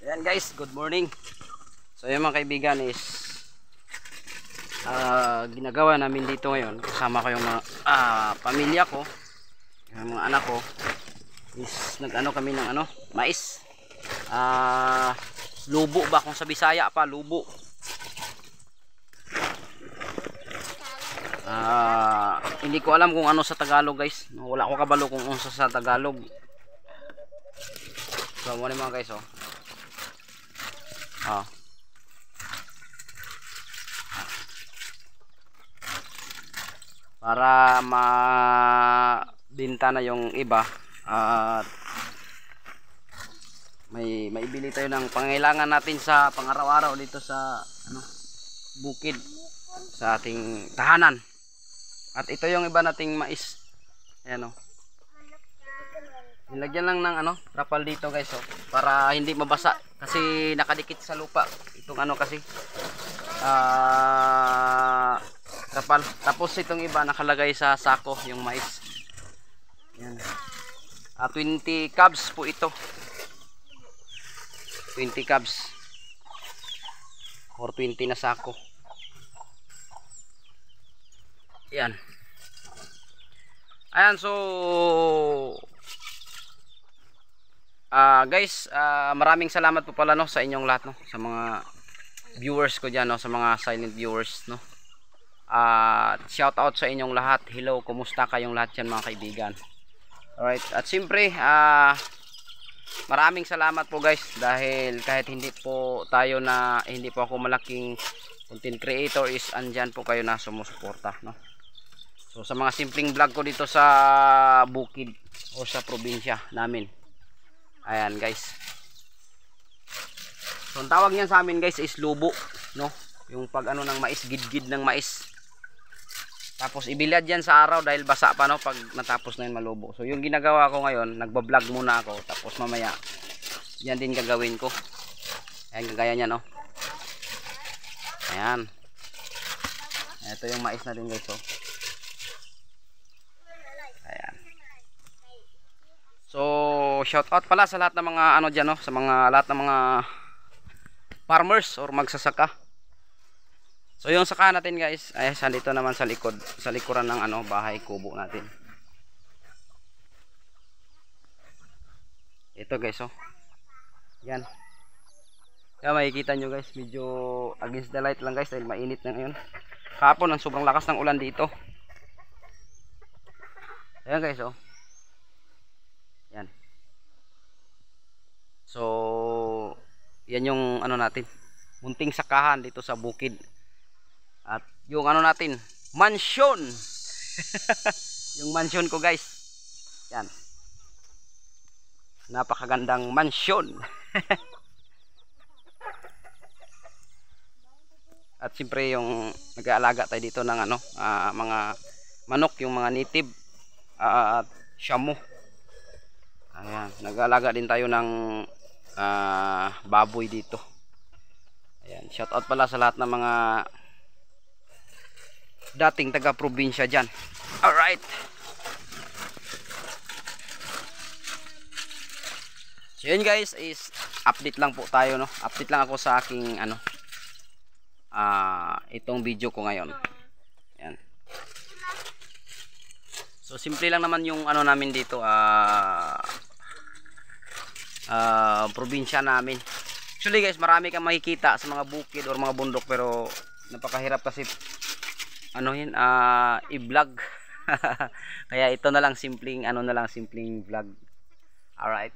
Ayan guys, good morning. So yung mga kaibigan is ginagawa namin dito ngayon. Kasama ko yung mga pamilya ko, yung mga anak ko. Is nag-ano kami ng mais. Lubo ba kung sa Bisaya pa, lubo. Hindi ko alam kung ano sa Tagalog guys. Wala ko kabalo kung ano sa Tagalog. So muna mga guys oh. Para mabinta na yung iba at may maibili tayo ng pangailangan natin sa pang-araw-araw dito sa bukid sa ating tahanan. At ito yung iba nating mais. Ayan oh. Nilagyan lang ng trapal dito guys oh, para hindi mabasa kasi nakadikit sa lupa itong kasi trapal. Tapos itong iba nakalagay sa sako yung mais. Yan. 20 cubs po ito. 20 cubs or 20 na sako. Yan. Ayan, so guys, maraming salamat po pala sa inyong lahat sa mga viewers ko diyan sa mga silent viewers shout out sa inyong lahat. Hello, kumusta kayong lahat diyan mga kaibigan? Alright, at siyempre maraming salamat po guys dahil kahit hindi po ako malaking content creator is andyan po kayo na sumusuporta So sa mga simpleng vlog ko dito sa bukid o sa probinsya namin. Ayan guys. So ang tawag niyan sa amin guys is lubo, yung pag ng mais, gidgid ng mais. Tapos ibilad yan sa araw dahil basa pa pag natapos na yun malubo. So yung ginagawa ko ngayon, nagba-vlog muna ako tapos mamaya yan din gagawin ko. Ayan, kagaya niya Ayan. Ito yung mais na din guys Ayan. So shout out pala sa lahat ng mga diyan sa lahat ng mga farmers or magsasaka. So yung saka natin guys ay dito naman sa likod, sa likuran ng bahay kubo natin. Ito guys Yan. Kaya makikita nyo guys, medyo against the light lang guys dahil mainit na ngayon. Kahapon ang sobrang lakas ng ulan dito. Ayan guys Yan. So yan yung natin, munting sakahan dito sa bukid. At yung natin, mansion. Yung mansion ko guys. Yan. Napakagandang mansion. At siyempre yung nag-aalaga tayo dito ng mga manok, yung mga native at shamu. Ayan, nag-aalaga din tayo ng baboy dito. Ayan, shout out pala sa lahat ng mga dating taga-probinsya dyan. Alright. So yun guys is update lang po tayo Update lang ako sa aking itong video ko ngayon. Ayan. So simple lang naman yung namin dito probinsya namin. Actually guys, marami kang makikita sa mga bukid or mga bundok pero napakahirap kasi i-vlog. Kaya ito na lang simpleng simpleng vlog. Alright.